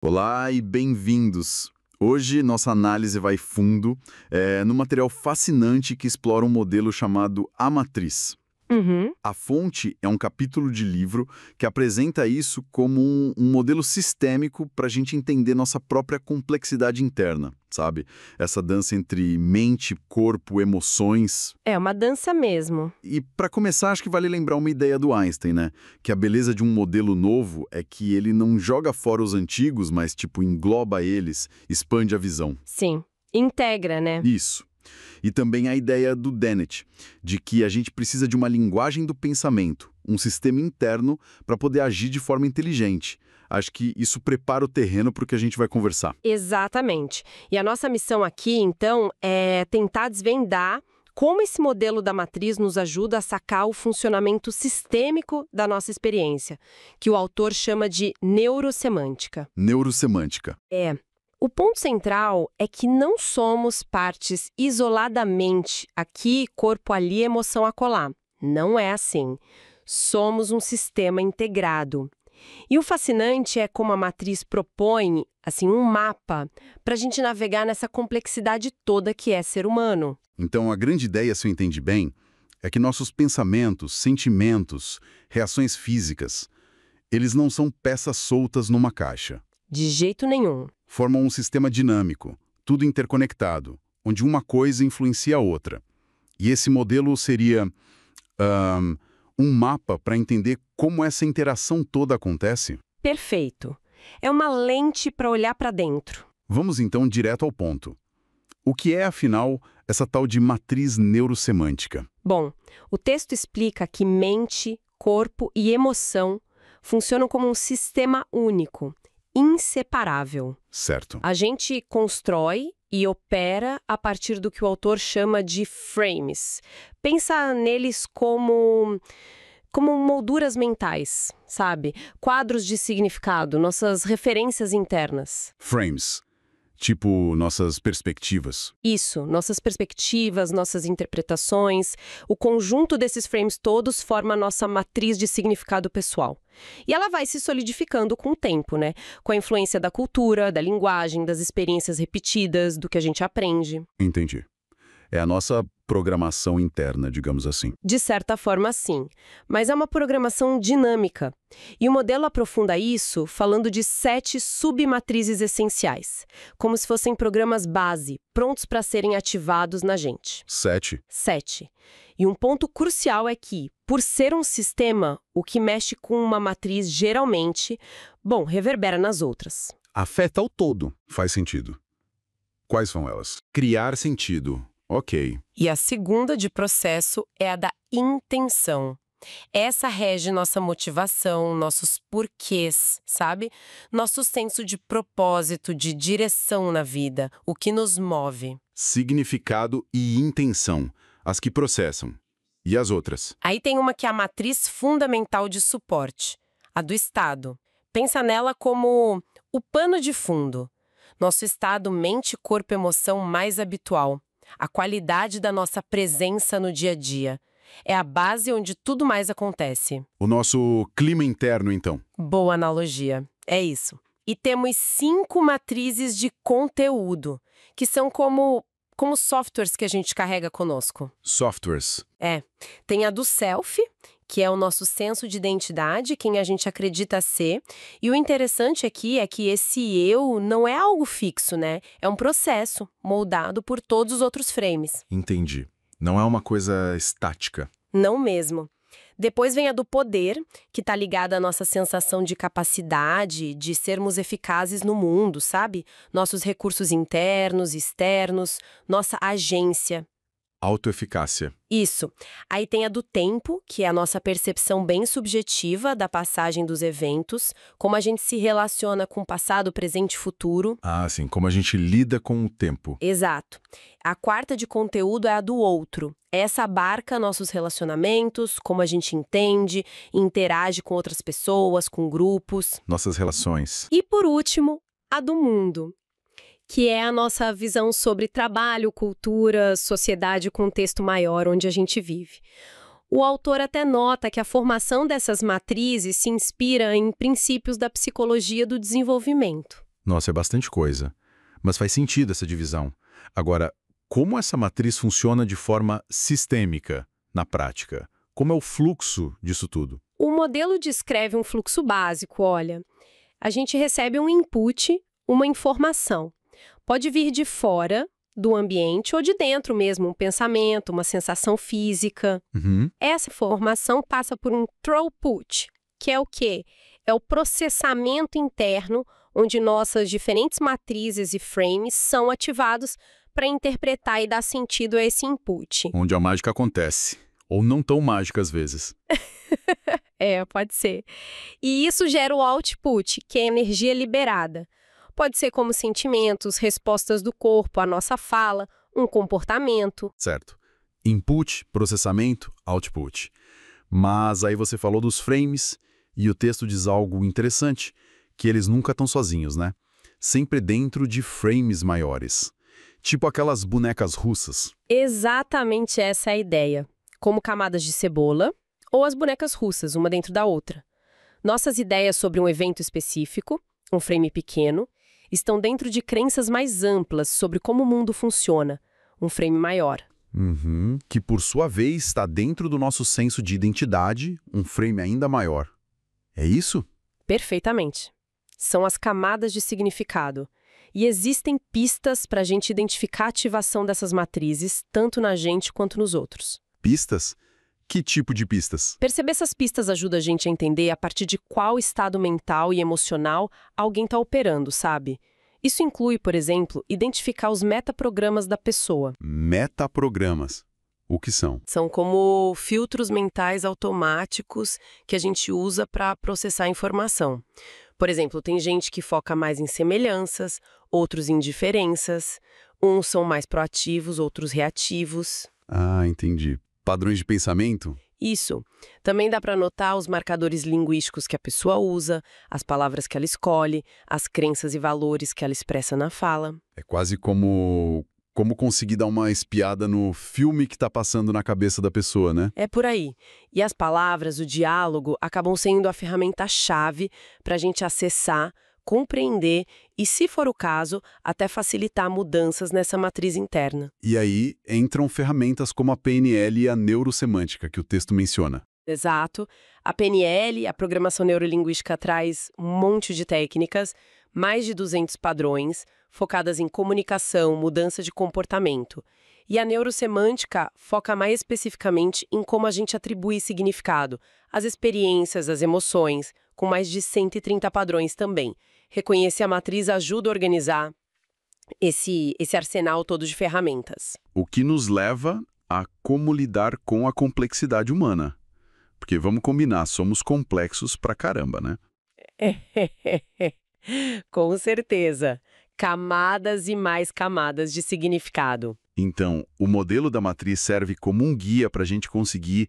Olá e bem-vindos! Hoje nossa análise vai fundo num material fascinante que explora um modelo chamado A Matriz. Uhum. A fonte é um capítulo de livro que apresenta isso como um modelo sistêmico para a gente entender nossa própria complexidade interna, sabe? Essa dança entre mente, corpo, emoções. É uma dança mesmo. E para começar, acho que vale lembrar uma ideia do Einstein, né? Que a beleza de um modelo novo é que ele não joga fora os antigos, mas tipo engloba eles, expande a visão. Sim. Integra, né? Isso. E também a ideia do Dennett, de que a gente precisa de uma linguagem do pensamento, um sistema interno para poder agir de forma inteligente. Acho que isso prepara o terreno para o que a gente vai conversar. Exatamente. E a nossa missão aqui, então, é tentar desvendar como esse modelo da matriz nos ajuda a sacar o funcionamento sistêmico da nossa experiência, que o autor chama de neurosemântica. Neurosemântica. O ponto central é que não somos partes isoladamente, aqui, corpo ali, emoção acolá. Não é assim. Somos um sistema integrado. E o fascinante é como a matriz propõe, assim, um mapa para a gente navegar nessa complexidade toda que é ser humano. Então, a grande ideia, se eu entendi bem, é que nossos pensamentos, sentimentos, reações físicas, eles não são peças soltas numa caixa. De jeito nenhum. Formam um sistema dinâmico, tudo interconectado, onde uma coisa influencia a outra. E esse modelo seria um mapa para entender como essa interação toda acontece? Perfeito. É uma lente para olhar para dentro. Vamos então direto ao ponto. O que é, afinal, essa tal de matriz neurosemântica? Bom, o texto explica que mente, corpo e emoção funcionam como um sistema único, inseparável. Certo. A gente constrói e opera a partir do que o autor chama de frames. Pensa neles como molduras mentais, sabe? Quadros de significado, nossas referências internas. Frames. Tipo nossas perspectivas. Isso, nossas perspectivas, nossas interpretações. O conjunto desses frames todos forma a nossa matriz de significado pessoal. E ela vai se solidificando com o tempo, né? Com a influência da cultura, da linguagem, das experiências repetidas, do que a gente aprende. Entendi. É a nossa programação interna, digamos assim. De certa forma, sim. Mas é uma programação dinâmica. E o modelo aprofunda isso falando de 7 submatrizes essenciais, como se fossem programas base, prontos para serem ativados na gente. 7. 7. E um ponto crucial é que, por ser um sistema, o que mexe com uma matriz geralmente, reverbera nas outras. Afeta o todo. Faz sentido. Quais são elas? Criar sentido. Ok. E a segunda de processo é a da intenção. Essa rege nossa motivação, nossos porquês, sabe? Nosso senso de propósito, de direção na vida, o que nos move. Significado e intenção, as que processam. E as outras? Aí tem uma que é a matriz fundamental de suporte, a do estado. Pensa nela como o pano de fundo. Nosso estado mente, corpo, emoção mais habitual. A qualidade da nossa presença no dia a dia. É a base onde tudo mais acontece. O nosso clima interno, então. Boa analogia. É isso. E temos 5 matrizes de conteúdo, que são como softwares que a gente carrega conosco. Softwares. Tem a do self, que é o nosso senso de identidade, quem a gente acredita ser. E o interessante aqui é que esse eu não é algo fixo, né? É um processo moldado por todos os outros frames. Entendi. Não é uma coisa estática. Não mesmo. Depois vem a do poder, que está ligada à nossa sensação de capacidade, de sermos eficazes no mundo, sabe? Nossos recursos internos, externos, nossa agência. Autoeficácia. Isso. Aí tem a do tempo, que é a nossa percepção bem subjetiva da passagem dos eventos, como a gente se relaciona com o passado, presente e futuro. Ah, sim. Como a gente lida com o tempo. Exato. A quarta de conteúdo é a do outro. Essa abarca nossos relacionamentos, como a gente entende e interage com outras pessoas, com grupos. Nossas relações. E por último, a do mundo, que é a nossa visão sobre trabalho, cultura, sociedade e contexto maior onde a gente vive. O autor até nota que a formação dessas matrizes se inspira em princípios da psicologia do desenvolvimento. Nossa, é bastante coisa. Mas faz sentido essa divisão. Agora, como essa matriz funciona de forma sistêmica, na prática? Como é o fluxo disso tudo? O modelo descreve um fluxo básico, olha. A gente recebe um input, uma informação. Pode vir de fora do ambiente ou de dentro mesmo, um pensamento, uma sensação física. Uhum. Essa informação passa por um throughput, que é o quê? É o processamento interno, onde nossas diferentes matrizes e frames são ativados para interpretar e dar sentido a esse input. Onde a mágica acontece. Ou não tão mágica às vezes. Pode ser. E isso gera o output, que é a energia liberada. Pode ser como sentimentos, respostas do corpo à nossa fala, um comportamento. Certo. Input, processamento, output. Mas aí você falou dos frames e o texto diz algo interessante, que eles nunca estão sozinhos, né? Sempre dentro de frames maiores. Tipo aquelas bonecas russas. Exatamente essa é a ideia. Como camadas de cebola ou as bonecas russas, uma dentro da outra. Nossas ideias sobre um evento específico, um frame pequeno, estão dentro de crenças mais amplas sobre como o mundo funciona, um frame maior. Uhum. Que, por sua vez, está dentro do nosso senso de identidade, um frame ainda maior. É isso? Perfeitamente. São as camadas de significado. E existem pistas para a gente identificar a ativação dessas matrizes, tanto na gente quanto nos outros. Pistas? Que tipo de pistas? Perceber essas pistas ajuda a gente a entender a partir de qual estado mental e emocional alguém está operando, sabe? Isso inclui, por exemplo, identificar os metaprogramas da pessoa. Metaprogramas. O que são? São como filtros mentais automáticos que a gente usa para processar informação. Por exemplo, tem gente que foca mais em semelhanças, outros em diferenças. Uns são mais proativos, outros reativos. Ah, entendi. Padrões de pensamento? Isso. Também dá para notar os marcadores linguísticos que a pessoa usa, as palavras que ela escolhe, as crenças e valores que ela expressa na fala. É quase como conseguir dar uma espiada no filme que está passando na cabeça da pessoa, né? É por aí. E as palavras, o diálogo, acabam sendo a ferramenta-chave para a gente acessar, compreender e, se for o caso, até facilitar mudanças nessa matriz interna. E aí entram ferramentas como a PNL e a neurosemântica, que o texto menciona. Exato. A PNL, a Programação Neurolinguística, traz um monte de técnicas, mais de 200 padrões, focadas em comunicação, mudança de comportamento. E a neurosemântica foca mais especificamente em como a gente atribui significado, as experiências, as emoções, com mais de 130 padrões também. Reconhecer a matriz ajuda a organizar esse arsenal todo de ferramentas. O que nos leva a como lidar com a complexidade humana. Porque vamos combinar, somos complexos pra caramba, né? Com certeza. Camadas e mais camadas de significado. Então, o modelo da matriz serve como um guia para a gente conseguir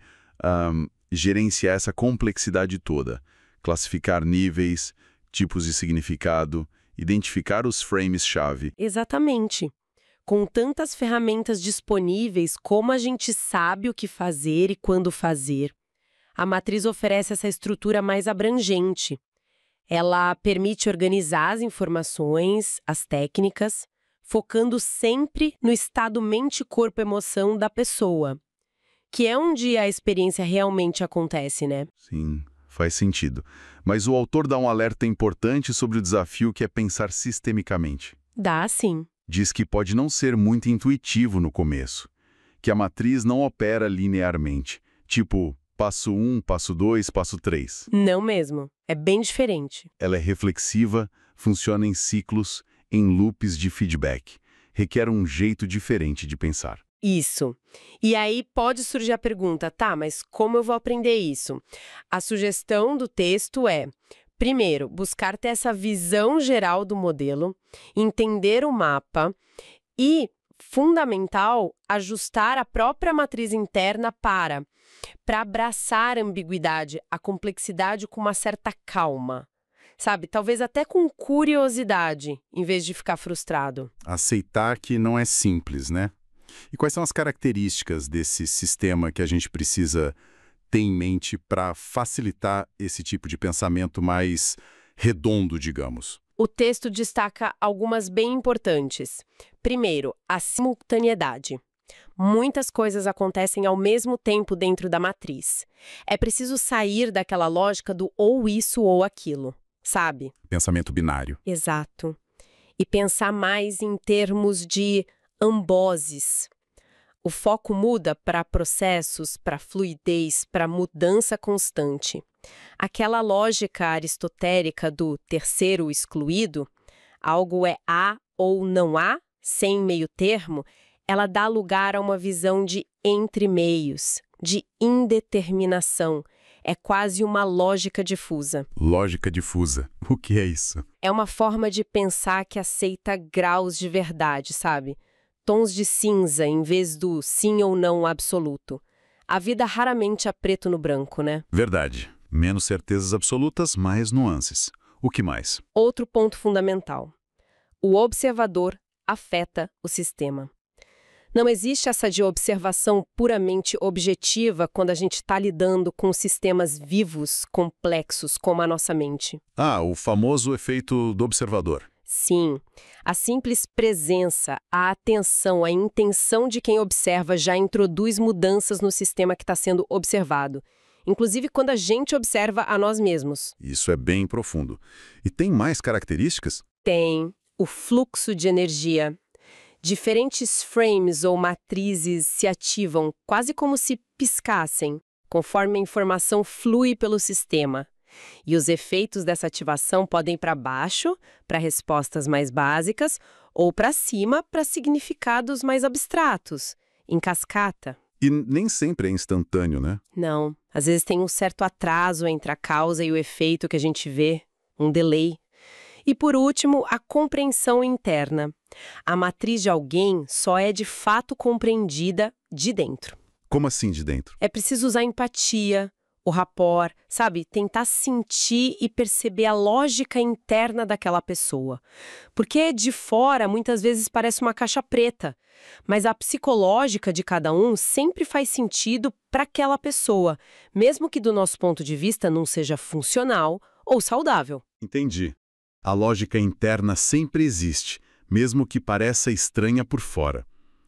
gerenciar essa complexidade toda. Classificar níveis, tipos de significado, identificar os frames-chave. Exatamente. Com tantas ferramentas disponíveis, como a gente sabe o que fazer e quando fazer? A matriz oferece essa estrutura mais abrangente. Ela permite organizar as informações, as técnicas, focando sempre no estado mente-corpo-emoção da pessoa, que é onde a experiência realmente acontece, né? Sim, faz sentido. Mas o autor dá um alerta importante sobre o desafio que é pensar sistemicamente. Dá sim. Diz que pode não ser muito intuitivo no começo, que a matriz não opera linearmente, tipo passo 1, passo 2, passo 3. Não mesmo. É bem diferente. Ela é reflexiva, funciona em ciclos, em loops de feedback. Requer um jeito diferente de pensar. Isso. E aí pode surgir a pergunta, tá, mas como eu vou aprender isso? A sugestão do texto é, primeiro, buscar ter essa visão geral do modelo, entender o mapa e, fundamental, ajustar a própria matriz interna para abraçar a ambiguidade, a complexidade com uma certa calma. Sabe, talvez até com curiosidade, em vez de ficar frustrado. Aceitar que não é simples, né? E quais são as características desse sistema que a gente precisa ter em mente para facilitar esse tipo de pensamento mais redondo, digamos? O texto destaca algumas bem importantes. Primeiro, a simultaneidade. Muitas coisas acontecem ao mesmo tempo dentro da matriz. É preciso sair daquela lógica do ou isso ou aquilo, sabe? Pensamento binário. Exato. E pensar mais em termos de amboses. O foco muda para processos, para fluidez, para mudança constante. Aquela lógica aristotélica do terceiro excluído, algo é há ou não há, sem meio termo, ela dá lugar a uma visão de entre-meios, de indeterminação. É quase uma lógica difusa. Lógica difusa. O que é isso? É uma forma de pensar que aceita graus de verdade, sabe? Tons de cinza em vez do sim ou não absoluto. A vida raramente é preto no branco, né? Verdade. Menos certezas absolutas, mais nuances. O que mais? Outro ponto fundamental. O observador afeta o sistema. Não existe essa de observação puramente objetiva quando a gente está lidando com sistemas vivos, complexos, como a nossa mente. Ah, o famoso efeito do observador. Sim, a simples presença, a atenção, a intenção de quem observa já introduz mudanças no sistema que está sendo observado. Inclusive quando a gente observa a nós mesmos. Isso é bem profundo. E tem mais características? Tem o fluxo de energia. Diferentes frames ou matrizes se ativam quase como se piscassem, conforme a informação flui pelo sistema. E os efeitos dessa ativação podem ir para baixo, para respostas mais básicas, ou para cima, para significados mais abstratos, em cascata. E nem sempre é instantâneo, né? Não, às vezes tem um certo atraso entre a causa e o efeito que a gente vê, um delay. E por último, a compreensão interna. A matriz de alguém só é de fato compreendida de dentro. Como assim de dentro? É preciso usar empatia, o rapport, sabe? Tentar sentir e perceber a lógica interna daquela pessoa. Porque de fora, muitas vezes, parece uma caixa preta. Mas a psicológica de cada um sempre faz sentido para aquela pessoa, mesmo que do nosso ponto de vista não seja funcional ou saudável. Entendi. A lógica interna sempre existe, mesmo que pareça estranha por fora.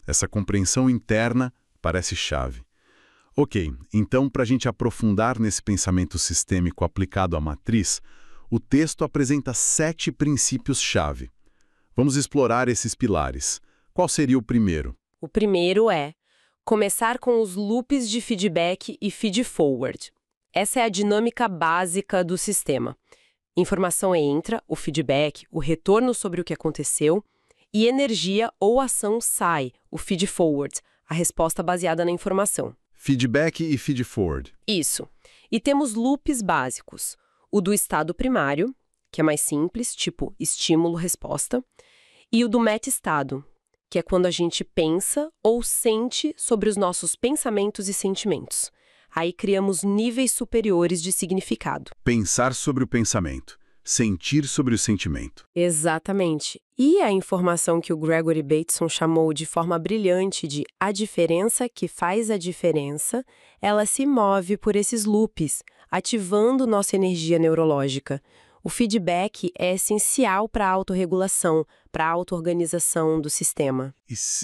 Essa compreensão interna parece chave. Ok, então para a gente aprofundar nesse pensamento sistêmico aplicado à matriz, o texto apresenta 7 princípios-chave. Vamos explorar esses pilares. Qual seria o primeiro? O primeiro é começar com os loops de feedback e feed-forward. Essa é a dinâmica básica do sistema. Informação entra, o feedback, o retorno sobre o que aconteceu, e energia ou ação sai, o feed-forward, a resposta baseada na informação. Feedback e feed-forward. Isso. E temos loops básicos. O do estado primário, que é mais simples, tipo estímulo-resposta, e o do meta-estado, que é quando a gente pensa ou sente sobre os nossos pensamentos e sentimentos. Aí criamos níveis superiores de significado. Pensar sobre o pensamento. Sentir sobre o sentimento. Exatamente. E a informação que o Gregory Bateson chamou de forma brilhante de a diferença que faz a diferença, ela se move por esses loops, ativando nossa energia neurológica. O feedback é essencial para a autorregulação, para a auto-organização do sistema.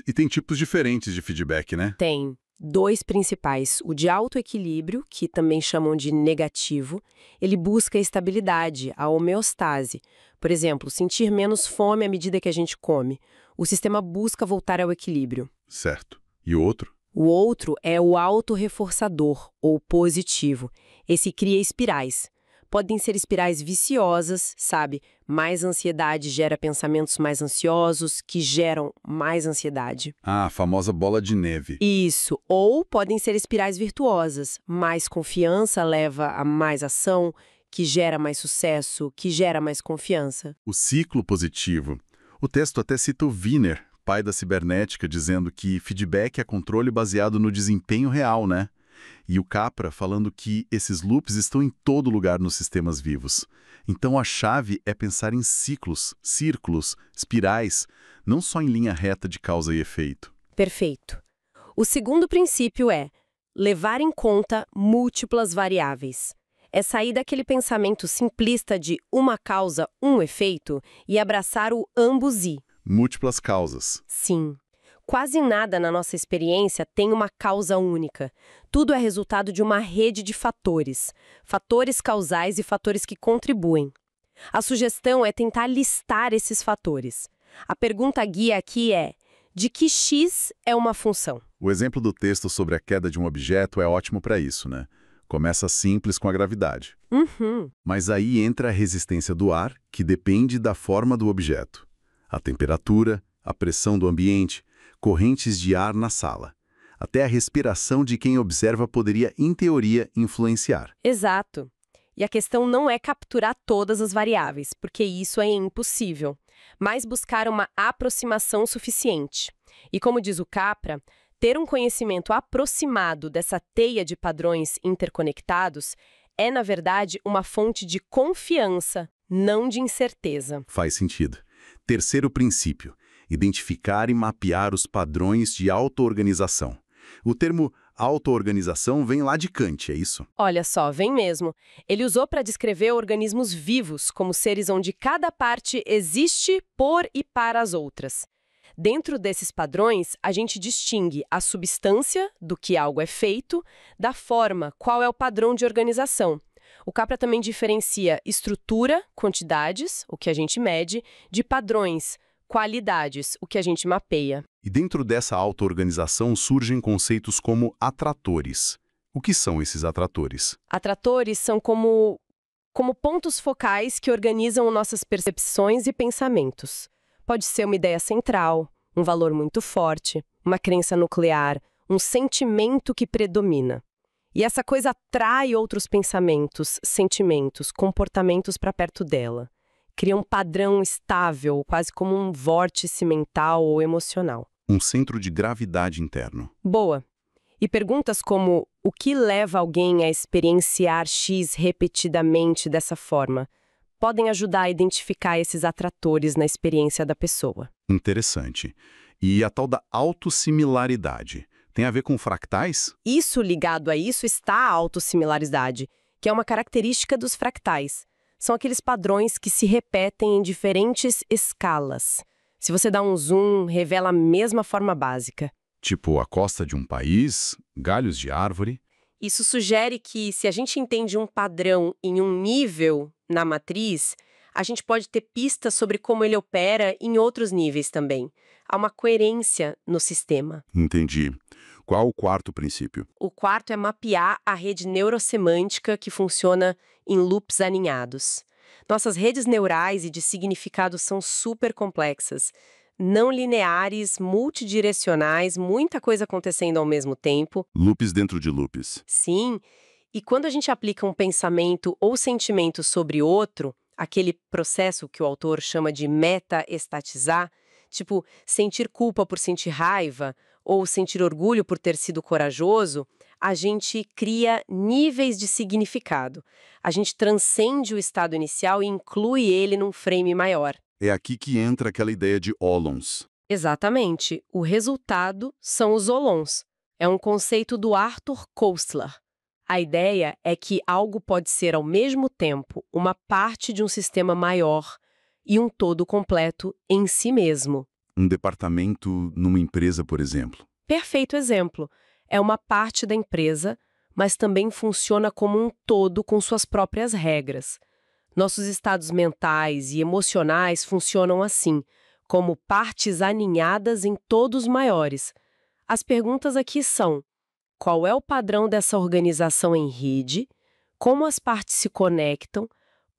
E tem tipos diferentes de feedback, né? Tem 2 principais. O de autoequilíbrio, que também chamam de negativo, ele busca a estabilidade, a homeostase. Por exemplo, sentir menos fome à medida que a gente come. O sistema busca voltar ao equilíbrio. Certo. E o outro? O outro é o autorreforçador, ou positivo. Esse cria espirais. Podem ser espirais viciosas, sabe? Mais ansiedade gera pensamentos mais ansiosos, que geram mais ansiedade. Ah, a famosa bola de neve. Isso. Ou podem ser espirais virtuosas. Mais confiança leva a mais ação, que gera mais sucesso, que gera mais confiança. O ciclo positivo. O texto até cita o Wiener, pai da cibernética, dizendo que feedback é controle baseado no desempenho real, né? E o Capra falando que esses loops estão em todo lugar nos sistemas vivos. Então a chave é pensar em ciclos, círculos, espirais, não só em linha reta de causa e efeito. Perfeito. O segundo princípio é levar em conta múltiplas variáveis. É sair daquele pensamento simplista de uma causa, um efeito e abraçar o ambos e. Múltiplas causas. Sim. Quase nada na nossa experiência tem uma causa única. Tudo é resultado de uma rede de fatores. Fatores causais e fatores que contribuem. A sugestão é tentar listar esses fatores. A pergunta guia aqui é: de que X é uma função? O exemplo do texto sobre a queda de um objeto é ótimo para isso, né? Começa simples com a gravidade. Mas aí entra a resistência do ar, que depende da forma do objeto. A temperatura, a pressão do ambiente, correntes de ar na sala. Até a respiração de quem observa poderia, em teoria, influenciar. Exato. E a questão não é capturar todas as variáveis, porque isso é impossível, mas buscar uma aproximação suficiente. E como diz o Capra, ter um conhecimento aproximado dessa teia de padrões interconectados é, na verdade, uma fonte de confiança, não de incerteza. Faz sentido. Terceiro princípio: identificar e mapear os padrões de auto-organização. O termo auto-organização vem lá de Kant, é isso? Olha só, vem mesmo. Ele usou para descrever organismos vivos como seres onde cada parte existe por e para as outras. Dentro desses padrões, a gente distingue a substância, do que algo é feito, da forma, qual é o padrão de organização. O Capra também diferencia estrutura, quantidades, o que a gente mede, de padrões, qualidades, o que a gente mapeia. E dentro dessa auto-organização surgem conceitos como atratores. O que são esses atratores? Atratores são como pontos focais que organizam nossas percepções e pensamentos. Pode ser uma ideia central, um valor muito forte, uma crença nuclear, um sentimento que predomina. E essa coisa atrai outros pensamentos, sentimentos, comportamentos para perto dela. Cria um padrão estável, quase como um vórtice mental ou emocional. Um centro de gravidade interno. Boa. E perguntas como o que leva alguém a experienciar X repetidamente dessa forma podem ajudar a identificar esses atratores na experiência da pessoa. Interessante. E a tal da autossimilaridade tem a ver com fractais? Isso ligado a isso está a autossimilaridade, que é uma característica dos fractais. São aqueles padrões que se repetem em diferentes escalas. Se você dá um zoom, revela a mesma forma básica. Tipo a costa de um país, galhos de árvore. Isso sugere que, se a gente entende um padrão em um nível na matriz, a gente pode ter pistas sobre como ele opera em outros níveis também. Há uma coerência no sistema. Entendi. Qual o quarto princípio? O quarto é mapear a rede neurosemântica que funciona em loops aninhados. Nossas redes neurais e de significado são super complexas, não lineares, multidirecionais, muita coisa acontecendo ao mesmo tempo. Loops dentro de loops. Sim, e quando a gente aplica um pensamento ou sentimento sobre outro, aquele processo que o autor chama de meta-estatizar, tipo sentir culpa por sentir raiva ou sentir orgulho por ter sido corajoso, a gente cria níveis de significado. A gente transcende o estado inicial e inclui ele num frame maior. É aqui que entra aquela ideia de holons. Exatamente. O resultado são os holons. É um conceito do Arthur Koestler. A ideia é que algo pode ser, ao mesmo tempo, uma parte de um sistema maior e um todo completo em si mesmo. Um departamento numa empresa, por exemplo. Perfeito exemplo. É uma parte da empresa, mas também funciona como um todo com suas próprias regras. Nossos estados mentais e emocionais funcionam assim, como partes aninhadas em todos maiores. As perguntas aqui são: qual é o padrão dessa organização em rede? Como as partes se conectam?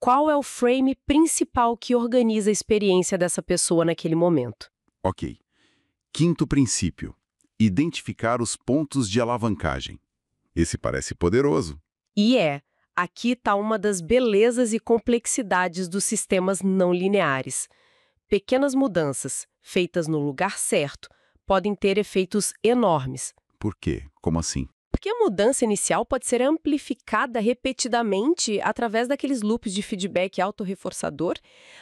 Qual é o frame principal que organiza a experiência dessa pessoa naquele momento? Ok. Quinto princípio: identificar os pontos de alavancagem. Esse parece poderoso. E aqui está uma das belezas e complexidades dos sistemas não lineares. Pequenas mudanças, feitas no lugar certo, podem ter efeitos enormes. Por quê? Como assim? Porque a mudança inicial pode ser amplificada repetidamente através daqueles loops de feedback autorreforçador.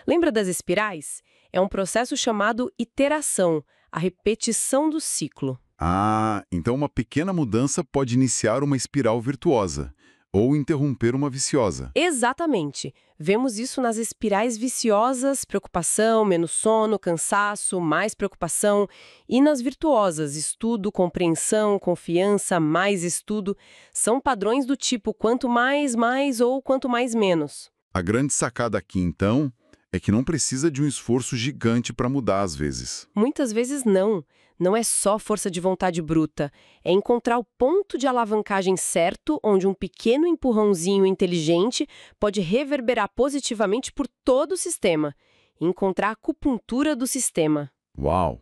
Lembra das espirais? É um processo chamado iteração, a repetição do ciclo. Ah, então uma pequena mudança pode iniciar uma espiral virtuosa. Ou interromper uma viciosa. Exatamente. Vemos isso nas espirais viciosas, preocupação, menos sono, cansaço, mais preocupação, e nas virtuosas, estudo, compreensão, confiança, mais estudo. São padrões do tipo quanto mais, mais ou quanto mais, menos. A grande sacada aqui, então, é que não precisa de um esforço gigante para mudar às vezes. Muitas vezes não. Não é só força de vontade bruta. É encontrar o ponto de alavancagem certo, onde um pequeno empurrãozinho inteligente pode reverberar positivamente por todo o sistema. Encontrar a acupuntura do sistema. Uau!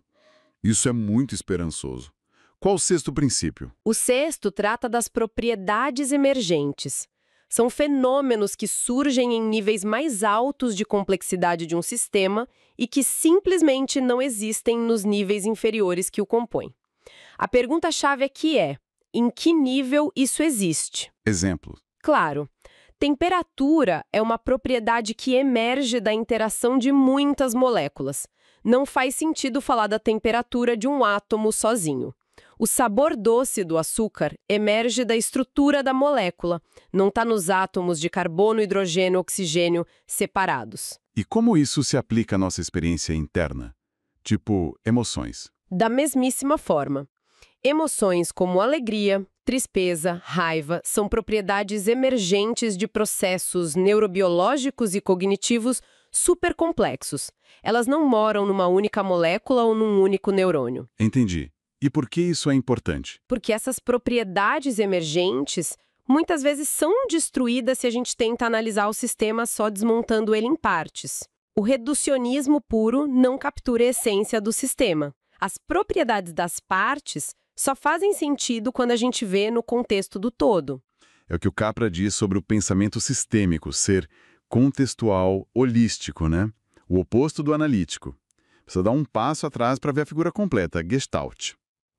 Isso é muito esperançoso. Qual o sexto princípio? O sexto trata das propriedades emergentes. São fenômenos que surgem em níveis mais altos de complexidade de um sistema e que simplesmente não existem nos níveis inferiores que o compõem. A pergunta-chave aqui é: em que nível isso existe? Exemplo. Claro, temperatura é uma propriedade que emerge da interação de muitas moléculas. Não faz sentido falar da temperatura de um átomo sozinho. O sabor doce do açúcar emerge da estrutura da molécula, não está nos átomos de carbono, hidrogênio, oxigênio separados. E como isso se aplica à nossa experiência interna? Tipo, emoções. Da mesmíssima forma. Emoções como alegria, tristeza, raiva são propriedades emergentes de processos neurobiológicos e cognitivos supercomplexos. Elas não moram numa única molécula ou num único neurônio. Entendi. E por que isso é importante? Porque essas propriedades emergentes muitas vezes são destruídas se a gente tenta analisar o sistema só desmontando ele em partes. O reducionismo puro não captura a essência do sistema. As propriedades das partes só fazem sentido quando a gente vê no contexto do todo. É o que o Capra diz sobre o pensamento sistêmico, ser contextual, holístico, né? O oposto do analítico. Precisa dar um passo atrás para ver a figura completa, Gestalt.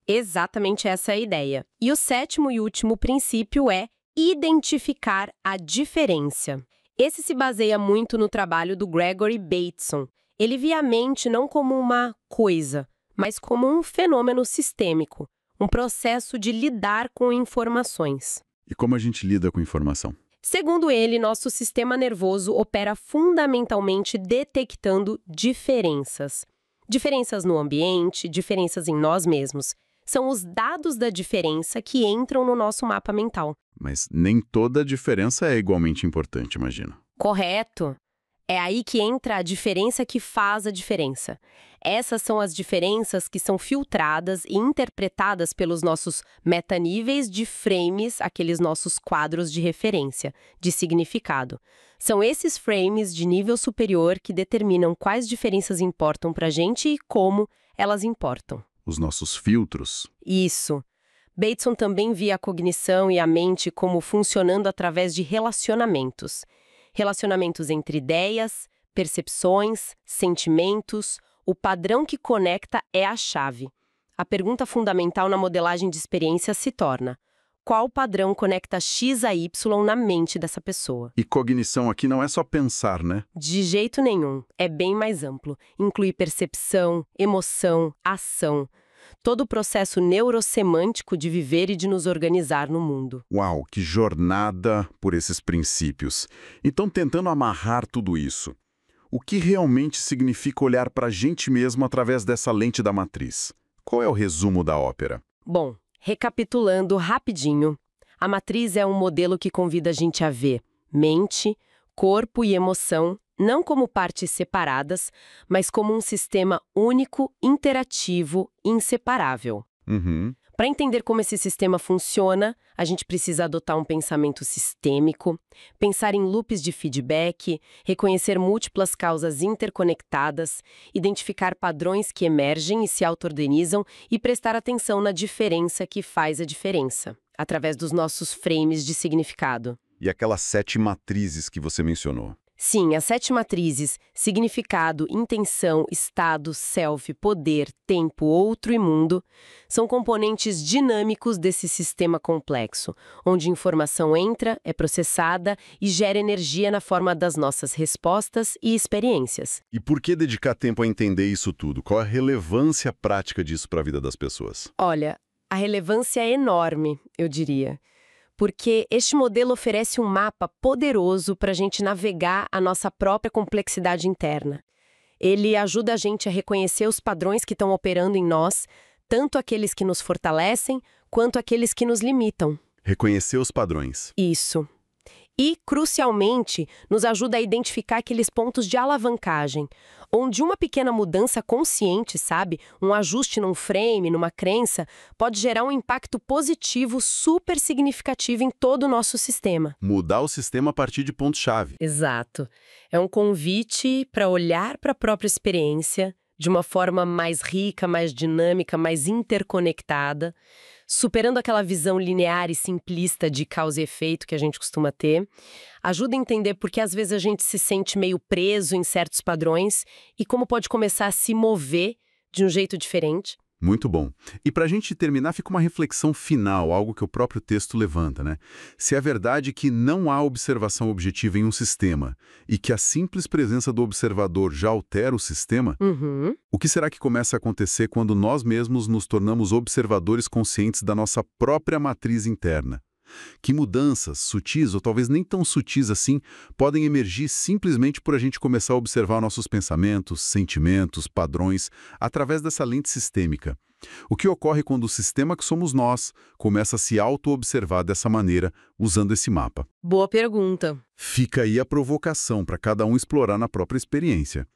Exatamente essa é a ideia. E o sétimo e último princípio é identificar a diferença. Esse se baseia muito no trabalho do Gregory Bateson. Ele via a mente não como uma coisa, mas como um fenômeno sistêmico, um processo de lidar com informações. E como a gente lida com informação? Segundo ele, nosso sistema nervoso opera fundamentalmente detectando diferenças. Diferenças no ambiente, diferenças em nós mesmos. São os dados da diferença que entram no nosso mapa mental. Mas nem toda diferença é igualmente importante, imagino. Correto. É aí que entra a diferença que faz a diferença. Essas são as diferenças que são filtradas e interpretadas pelos nossos metaníveis de frames, aqueles nossos quadros de referência, de significado. São esses frames de nível superior que determinam quais diferenças importam pra gente e como elas importam. Os nossos filtros. Isso. Bateson também via a cognição e a mente como funcionando através de relacionamentos. Relacionamentos entre ideias, percepções, sentimentos. O padrão que conecta é a chave. A pergunta fundamental na modelagem de experiência se torna: qual padrão conecta X a Y na mente dessa pessoa? E cognição aqui não é só pensar, né? De jeito nenhum. É bem mais amplo. Inclui percepção, emoção, ação. Todo o processo neurosemântico de viver e de nos organizar no mundo. Uau, que jornada por esses princípios. Então, tentando amarrar tudo isso, o que realmente significa olhar para a gente mesmo através dessa lente da matriz? Qual é o resumo da ópera? Bom, recapitulando rapidinho, a matriz é um modelo que convida a gente a ver mente, corpo e emoção, não como partes separadas, mas como um sistema único, interativo, inseparável. Para entender como esse sistema funciona, a gente precisa adotar um pensamento sistêmico, pensar em loops de feedback, reconhecer múltiplas causas interconectadas, identificar padrões que emergem e se auto-organizam e prestar atenção na diferença que faz a diferença, através dos nossos frames de significado. E aquelas 7 matrizes que você mencionou? Sim, as 7 matrizes, significado, intenção, estado, self, poder, tempo, outro e mundo, são componentes dinâmicos desse sistema complexo, onde informação entra, é processada e gera energia na forma das nossas respostas e experiências. E por que dedicar tempo a entender isso tudo? Qual a relevância prática disso para a vida das pessoas? Olha, a relevância é enorme, eu diria. porque este modelo oferece um mapa poderoso para a gente navegar a nossa própria complexidade interna. Ele ajuda a gente a reconhecer os padrões que estão operando em nós, tanto aqueles que nos fortalecem, quanto aqueles que nos limitam. Reconhecer os padrões. Isso. E, crucialmente, nos ajuda a identificar aqueles pontos de alavancagem, onde uma pequena mudança consciente, sabe, um ajuste num frame, numa crença, pode gerar um impacto positivo super significativo em todo o nosso sistema. Mudar o sistema a partir de pontos-chave. Exato. É um convite para olhar para a própria experiência de uma forma mais rica, mais dinâmica, mais interconectada, superando aquela visão linear e simplista de causa e efeito que a gente costuma ter. Ajuda a entender por que às vezes a gente se sente meio preso em certos padrões e como pode começar a se mover de um jeito diferente. Muito bom. E para a gente terminar, fica uma reflexão final, algo que o próprio texto levanta, né? Se é verdade que não há observação objetiva em um sistema e que a simples presença do observador já altera o sistema, o que será que começa a acontecer quando nós mesmos nos tornamos observadores conscientes da nossa própria matriz interna? Que mudanças, sutis ou talvez nem tão sutis assim, podem emergir simplesmente por a gente começar a observar nossos pensamentos, sentimentos, padrões, através dessa lente sistêmica? O que ocorre quando o sistema que somos nós começa a se auto-observar dessa maneira, usando esse mapa? Boa pergunta. Fica aí a provocação para cada um explorar na própria experiência.